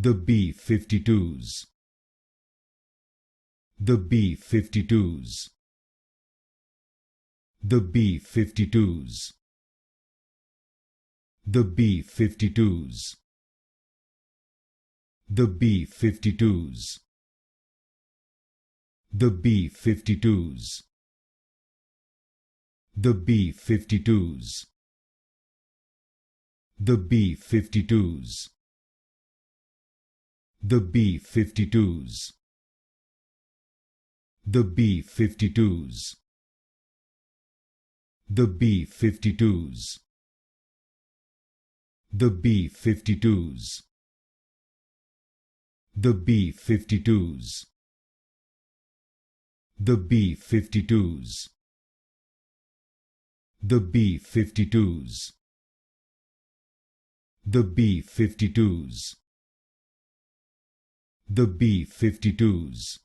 The B-52's. The B-52's. The B-52's. The B-52's. The B-52's. The B-52's. The B-52's. The B-52's. The B-52's. The B-52's. The B-52's. The B-52's. The B-52's. The B-52's. The B-52's. The B-52's. The B-52's.